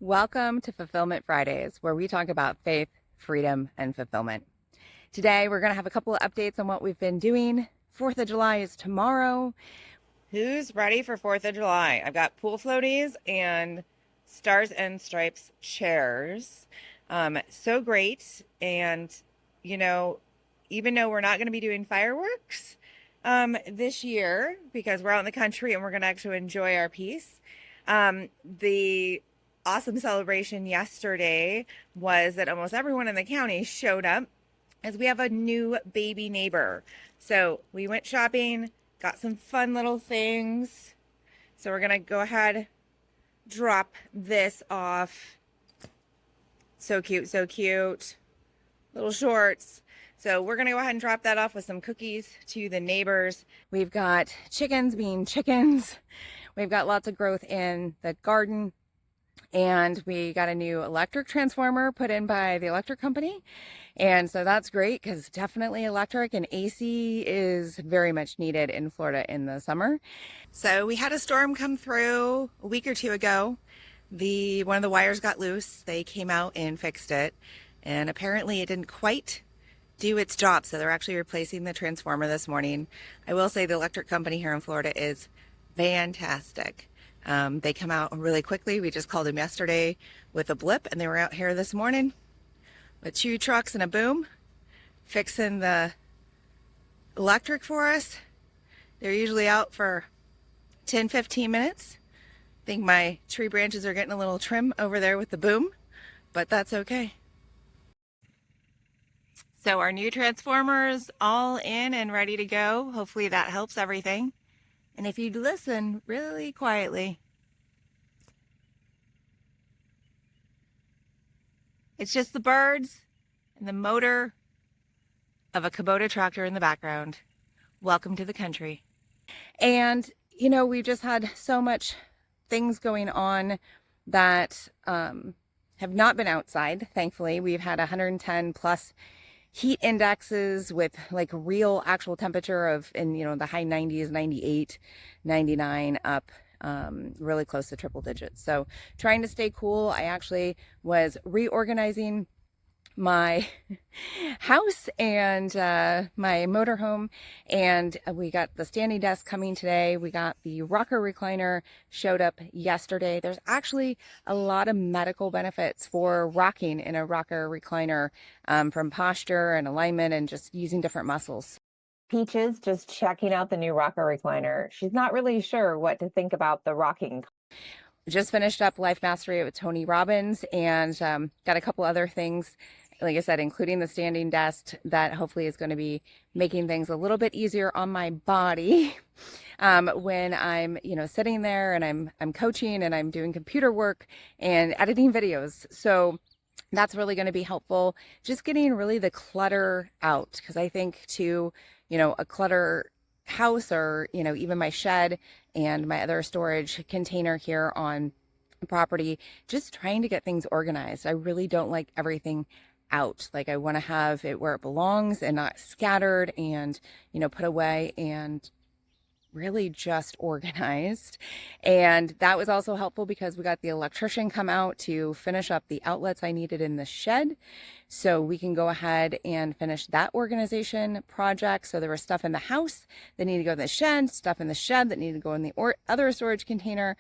Welcome to Fulfillment Fridays, where we talk about faith, freedom, and fulfillment. Today, we're going to have a couple of updates on what we've been doing. 4th of July is tomorrow. Who's ready for 4th of July? I've got pool floaties and Stars and Stripes chairs. So great. And, even though we're not going to be doing fireworks this year because we're out in the country and we're going to actually enjoy our peace, the awesome celebration yesterday was that almost everyone in the county showed up as we have a new baby neighbor. So we went shopping, got some fun little things. So we're gonna go ahead, drop this off. So cute, so cute. Little shorts. So we're gonna go ahead and drop that off with some cookies to the neighbors. We've got chickens being chickens. We've got lots of growth in the garden. And we got a new electric transformer put in by the electric company. And so that's great because definitely electric and AC is very much needed in Florida in the summer. So we had a storm come through a week or two ago. One of the wires got loose. They came out and fixed it. And apparently it didn't quite do its job. So they're actually replacing the transformer this morning. I will say the electric company here in Florida is fantastic. They come out really quickly. We just called them yesterday with a blip, and they were out here this morning with 2 trucks and a boom fixing the electric for us. They're usually out for 10-15 minutes. I think my tree branches are getting a little trim over there with the boom, but that's okay. So our new transformers all in and ready to go. Hopefully that helps everything. And if you'd listen really quietly, it's just the birds and the motor of a Kubota tractor in the background. Welcome to the country. And, we've just had so much things going on that have not been outside, thankfully. We've had 110 plus heat indexes with like real actual temperature of in the high 90s, 98, 99 up, really close to triple digits. So trying to stay cool. I actually was reorganizing my house and my motorhome, and we got the standing desk coming today. We got the rocker recliner showed up yesterday. There's actually a lot of medical benefits for rocking in a rocker recliner, from posture and alignment and just using different muscles. Peaches just checking out the new rocker recliner. She's not really sure what to think about the rocking. Just finished up Life Mastery with Tony Robbins, and got a couple other things, like I said, including the standing desk that hopefully is going to be making things a little bit easier on my body when I'm, sitting there and I'm coaching and I'm doing computer work and editing videos. So that's really going to be helpful. Just getting really the clutter out, because I think too, a clutter house or, even my shed and my other storage container here on property, just trying to get things organized. I really don't like everything out. Like I want to have it where it belongs and not scattered and, put away and really just organized. And that was also helpful because we got the electrician come out to finish up the outlets I needed in the shed. So we can go ahead and finish that organization project. So there was stuff in the house that needed to go in the shed, stuff in the shed that needed to go in the other storage container.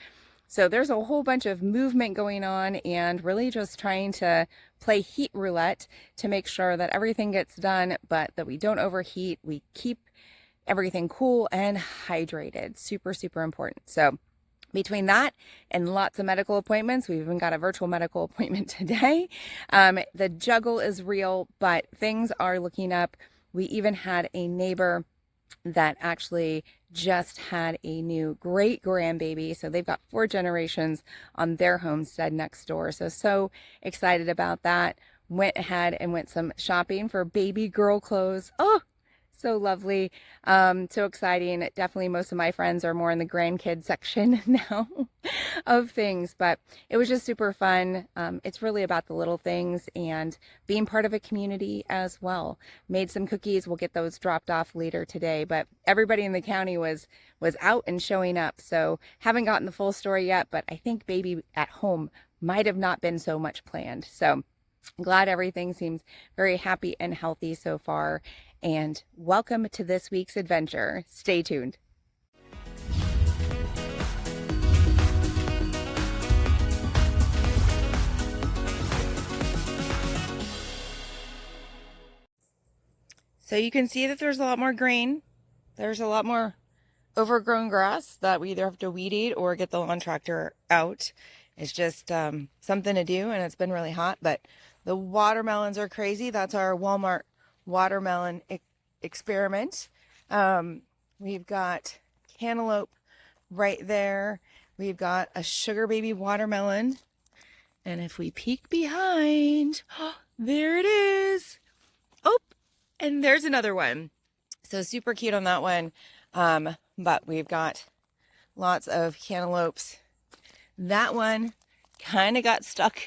So there's a whole bunch of movement going on, and really just trying to play heat roulette to make sure that everything gets done, but that we don't overheat. We keep everything cool and hydrated. Super, super important. So between that and lots of medical appointments, we've even got a virtual medical appointment today. The juggle is real, but things are looking up. We even had a neighbor that actually just had a new great grandbaby. So they've got 4 generations on their homestead next door. So excited about that. Went ahead and went some shopping for baby girl clothes. Oh, so lovely. So exciting. Definitely most of my friends are more in the grandkid section now of things, but it was just super fun. It's really about the little things and being part of a community as well. Made some cookies. We'll get those dropped off later today, but everybody in the county was out and showing up. So haven't gotten the full story yet, but I think baby at home might have not been so much planned. So I'm glad everything seems very happy and healthy so far. And welcome to this week's adventure. Stay tuned. So you can see that there's a lot more green. There's a lot more overgrown grass that we either have to weed eat or get the lawn tractor out. It's just something to do, and it's been really hot, but the watermelons are crazy. That's our Walmart watermelon experiment. We've got cantaloupe right there. We've got a sugar baby watermelon. And if we peek behind, oh, there it is. Oh, and there's another one. So super cute on that one. But we've got lots of cantaloupes. That one kind of got stuck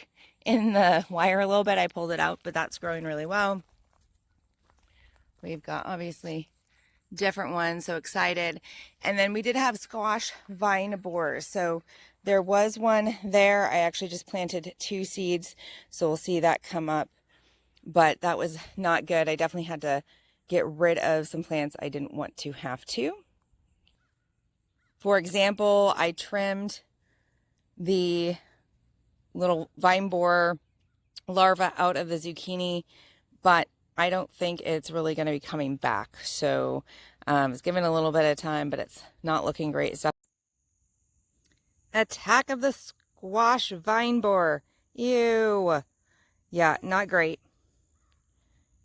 in the wire a little bit. I pulled it out, but that's growing really well. We've got obviously different ones, so excited. And then we did have squash vine borers. So there was one there. I actually just planted 2 seeds, so we'll see that come up. But that was not good. I definitely had to get rid of some plants I didn't want to have to. For example, I trimmed the little vine borer larva out of the zucchini, but I don't think it's really going to be coming back. So it's given a little bit of time, but it's not looking great. So, attack of the squash vine borer. Ew. Yeah, not great.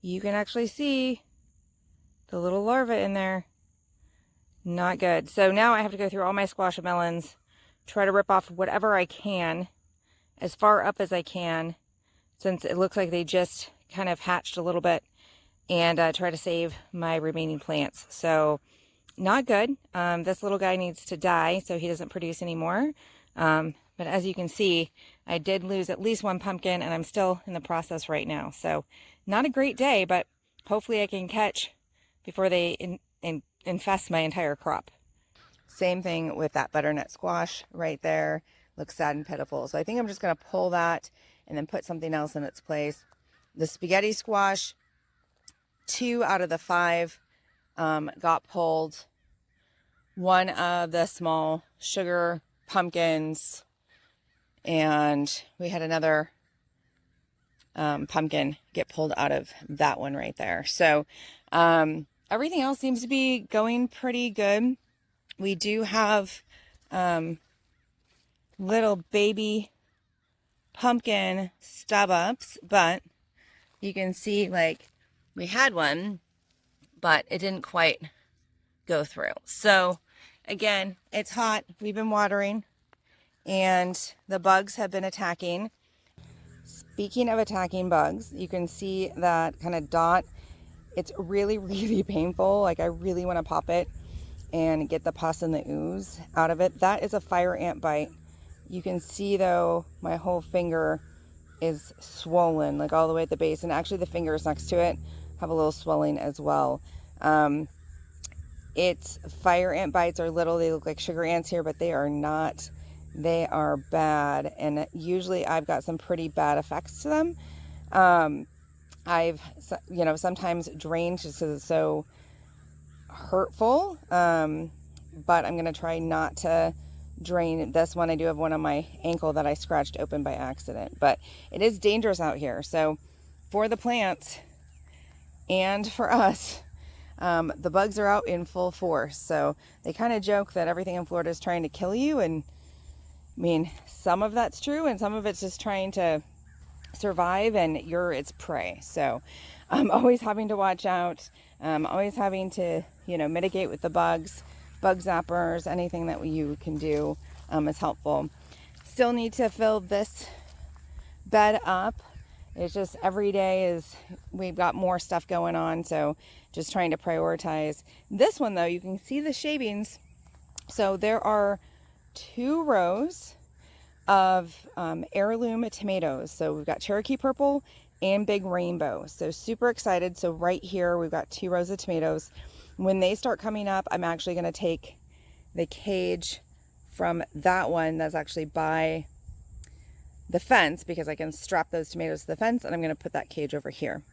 You can actually see the little larva in there. Not good. So now I have to go through all my squash melons, try to rip off whatever I can, as far up as I can, since it looks like they just kind of hatched a little bit, and try to save my remaining plants. So not good. This little guy needs to die so he doesn't produce anymore. But as you can see, I did lose at least 1 pumpkin, and I'm still in the process right now. So not a great day, but hopefully I can catch before they infest my entire crop. Same thing with that butternut squash right there. Looks sad and pitiful. So I think I'm just going to pull that and then put something else in its place. The spaghetti squash, 2 out of the 5 got pulled. One of the small sugar pumpkins, and we had another pumpkin get pulled out of that one right there. So everything else seems to be going pretty good. We do have little baby pumpkin stub ups, but you can see like we had one, but it didn't quite go through. So again, it's hot. We've been watering and the bugs have been attacking. Speaking of attacking bugs, you can see that kind of dot. It's really, really painful. Like I really want to pop it and get the pus and the ooze out of it. That is a fire ant bite. You can see though, my whole finger is swollen, like all the way at the base. And actually the fingers next to it have a little swelling as well. It's fire ant bites are little. They look like sugar ants here, but they are not. They are bad. And usually I've got some pretty bad effects to them. I've, sometimes drained just because it's so hurtful. But I'm going to try not to drain this one. I do have one on my ankle that I scratched open by accident, but it is dangerous out here. So for the plants and for us, the bugs are out in full force. So they kind of joke that everything in Florida is trying to kill you. And I mean, some of that's true and some of it's just trying to survive, and it's prey. So I'm always having to watch out. Always having to, mitigate with the bugs, bug zappers, anything that you can do is helpful. Still need to fill this bed up. It's just every day we've got more stuff going on. So just trying to prioritize. This one though, you can see the shavings. So there are 2 rows of heirloom tomatoes. So we've got Cherokee Purple and Big Rainbow. So super excited. So right here, we've got 2 rows of tomatoes. When they start coming up, I'm actually going to take the cage from that one that's actually by the fence because I can strap those tomatoes to the fence, and I'm going to put that cage over here.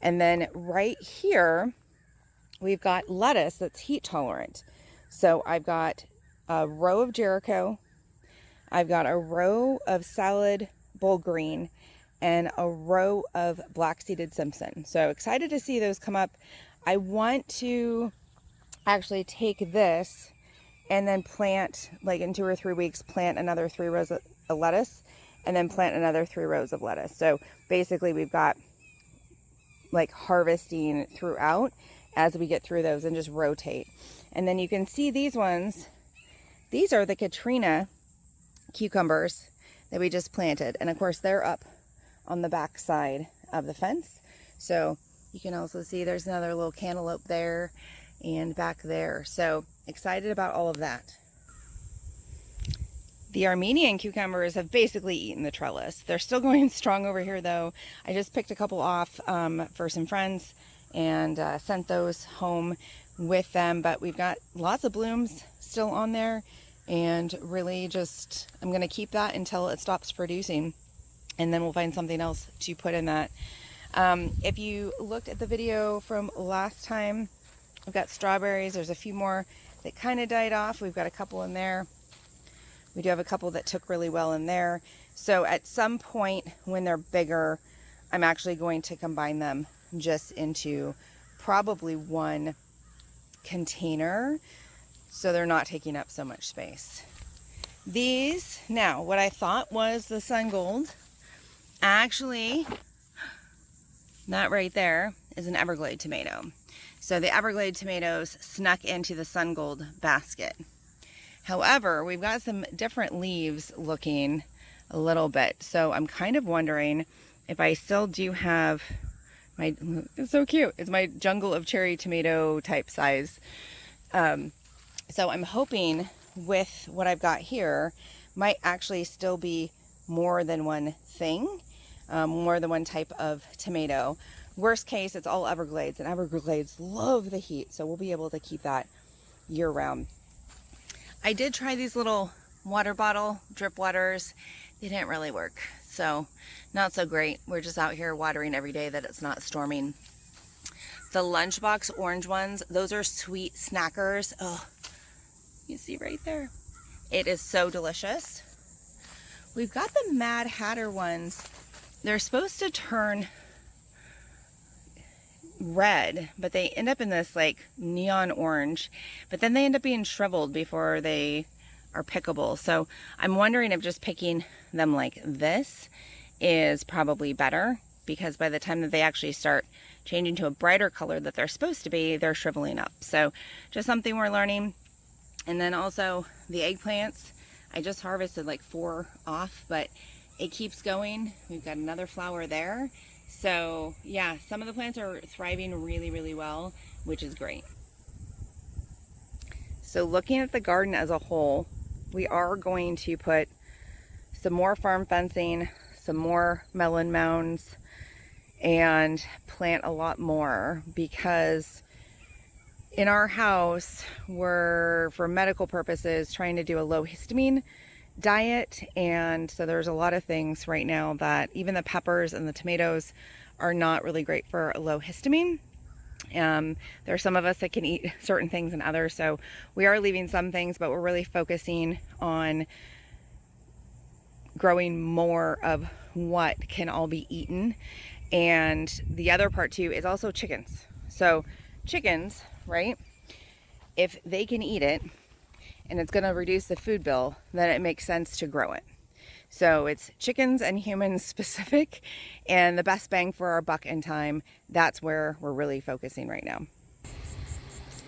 And then right here, we've got lettuce that's heat tolerant. So I've got a row of Jericho, I've got a row of salad bowl green, and a row of black-seeded Simpson. So excited to see those come up. I want to actually take this and then plant, like in 2 or 3 weeks, plant another 3 rows of lettuce, and then plant another 3 rows of lettuce. So basically we've got like harvesting throughout as we get through those and just rotate. And then you can see these ones. These are the Katrina cucumbers that we just planted. And of course they're up on the back side of the fence. So you can also see there's another little cantaloupe there and back there. So excited about all of that. The Armenian cucumbers have basically eaten the trellis. They're still going strong over here though. I just picked a couple off for some friends and sent those home with them, but we've got lots of blooms still on there, and really just, I'm gonna keep that until it stops producing, and then we'll find something else to put in that. If you looked at the video from last time, we've got strawberries. There's a few more that kind of died off. We've got a couple in there. We do have a couple that took really well in there. So at some point when they're bigger, I'm actually going to combine them just into probably one container so they're not taking up so much space. These, now what I thought was the sun gold, actually, that right there is an Everglade tomato. So the Everglade tomatoes snuck into the sun gold basket. However, we've got some different leaves looking a little bit. So I'm kind of wondering if I still do have my, it's so cute. It's my jungle of cherry tomato type size. So I'm hoping with what I've got here might actually still be more than one thing, more than one type of tomato. Worst case, it's all Everglades, and Everglades love the heat. So we'll be able to keep that year round. I did try these little water bottle drip waters. They didn't really work, so not so great. We're just out here watering every day that it's not storming. The lunchbox orange ones, those are sweet snackers. Oh, you see right there. It is so delicious. We've got the Mad Hatter ones. They're supposed to turn red, but they end up in this like neon orange, but then they end up being shriveled before they are pickable. So I'm wondering if just picking them like this is probably better, because by the time that they actually start changing to a brighter color that they're supposed to be, they're shriveling up. So just something we're learning. And then also the eggplants, I just harvested like 4 off, but it keeps going. We've got another flower there. So yeah, some of the plants are thriving really, really well, which is great. So looking at the garden as a whole, we are going to put some more farm fencing, some more melon mounds, and plant a lot more, because in our house, we're, for medical purposes, trying to do a low-histamine diet, and so there's a lot of things right now that even the peppers and the tomatoes are not really great for low histamine. There are some of us that can eat certain things and others, so we are leaving some things, but we're really focusing on growing more of what can all be eaten. And the other part too is also chickens. So chickens, right, if they can eat it and it's going to reduce the food bill, then it makes sense to grow it. So it's chickens and humans specific, and the best bang for our buck in time, that's where we're really focusing right now.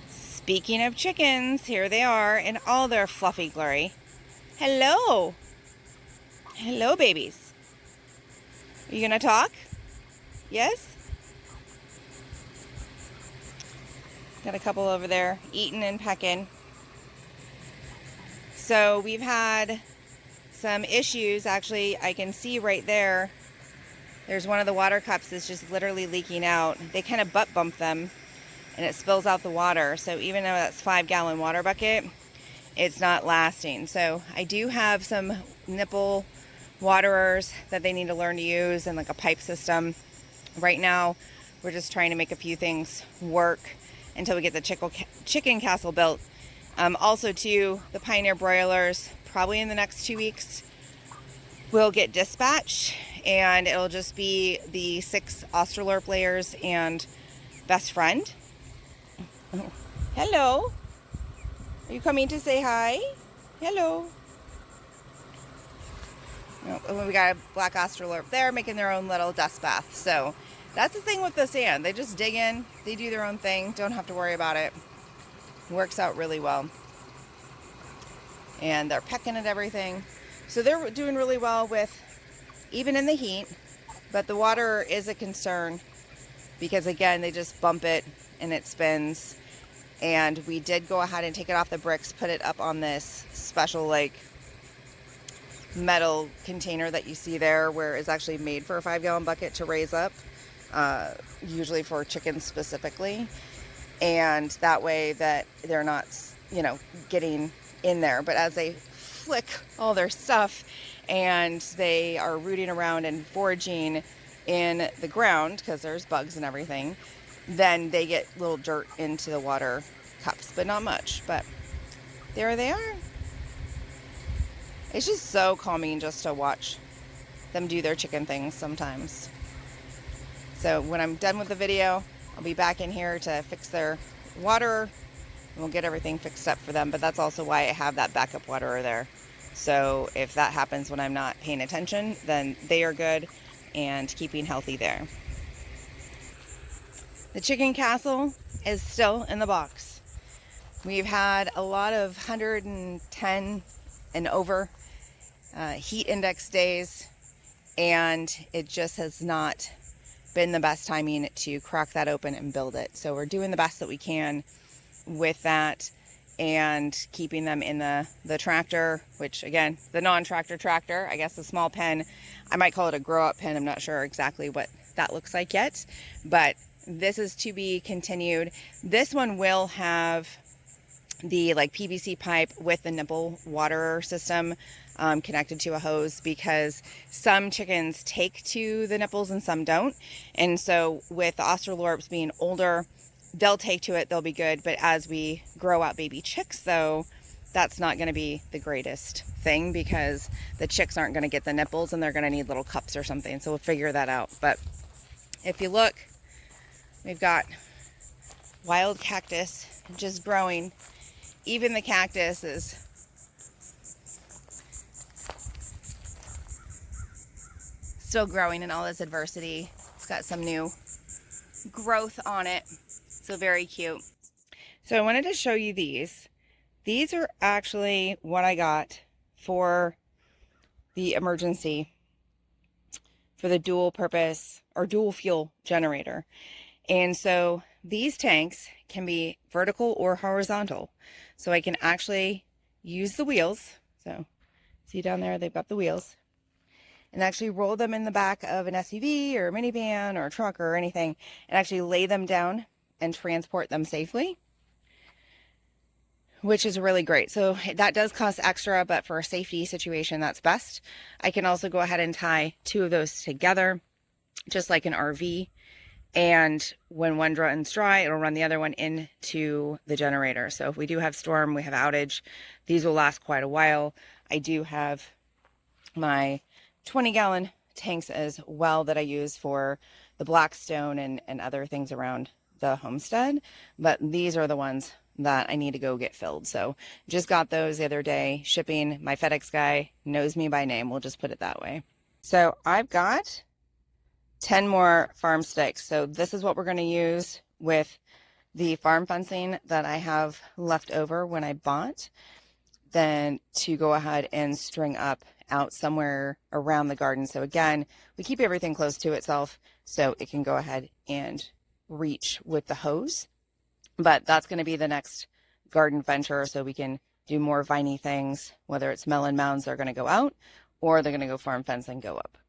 Speaking of chickens, here they are in all their fluffy glory. Hello. Hello, babies. Are you gonna talk? Yes? Got a couple over there eating and pecking. So we've had some issues. Actually, I can see right there, there's one of the water cups that's just literally leaking out. They kind of butt bump them and it spills out the water. So even though that's 5-gallon water bucket, it's not lasting. So I do have some nipple waterers that they need to learn to use and like a pipe system. Right now, we're just trying to make a few things work until we get the chicken castle built. Also too, the Pioneer broilers, probably in the next 2 weeks, will get dispatched, and it'll just be the 6 Australorp layers and best friend. Oh, hello. Are you coming to say hi? Hello. Oh, we got a black Australorp there making their own little dust bath. So that's the thing with the sand. They just dig in, they do their own thing, don't have to worry about it. Works out really well. And they're pecking at everything. So they're doing really well with, even in the heat, but the water is a concern because again, they just bump it and it spins. And we did go ahead and take it off the bricks, put it up on this special like metal container that you see there, where it's actually made for a 5-gallon bucket to raise up, usually for chickens specifically. And that way that they're not, you know, getting in there. But as they flick all their stuff and they are rooting around and foraging in the ground, because there's bugs and everything, then they get little dirt into the water cups, but not much. But there they are. It's just so calming just to watch them do their chicken things sometimes. So when I'm done with the video, I'll be back in here to fix their water, and we'll get everything fixed up for them. But that's also why I have that backup waterer there. So if that happens when I'm not paying attention, then they are good and keeping healthy there. The chicken castle is still in the box. We've had a lot of 110 and over heat index days, and it just has not been the best timing to crack that open and build it. So we're doing the best that we can with that and keeping them in the tractor, which again, the non-tractor tractor, I guess the small pen. I might call it a grow-up pen. I'm not sure exactly what that looks like yet, but this is to be continued. This one will have the like PVC pipe with the nipple water system connected to a hose, because some chickens take to the nipples and some don't. And so with the Australorps being older, they'll take to it, they'll be good. But as we grow out baby chicks though, that's not going to be the greatest thing, because the chicks aren't going to get the nipples and they're going to need little cups or something. So we'll figure that out. But if you look, we've got wild cactus just growing. Even the cactus is still growing in all this adversity. It's got some new growth on it. So very cute. So I wanted to show you these. These are actually what I got for the emergency, for the dual purpose or dual fuel generator. And so these tanks can be vertical or horizontal. So I can actually use the wheels. So see down there, they've got the wheels. And actually roll them in the back of an SUV or a minivan or a truck or anything, and actually lay them down and transport them safely, which is really great. So that does cost extra, but for a safety situation, that's best. I can also go ahead and tie 2 of those together, just like an RV. And when one runs dry, it'll run the other one into the generator. So if we do have storm, we have outage, these will last quite a while. I do have my 20-gallon tanks as well that I use for the Blackstone and other things around the homestead. But these are the ones that I need to go get filled. So just got those the other day, shipping. My FedEx guy knows me by name. We'll just put it that way. So I've got 10 more farm sticks. So this is what we're going to use with the farm fencing that I have left over when I bought, then to go ahead and string up out somewhere around the garden. So again, we keep everything close to itself so it can go ahead and reach with the hose. But that's going to be the next garden venture, so we can do more viney things, whether it's melon mounds that are going to go out or they're going to go farm fence and go up.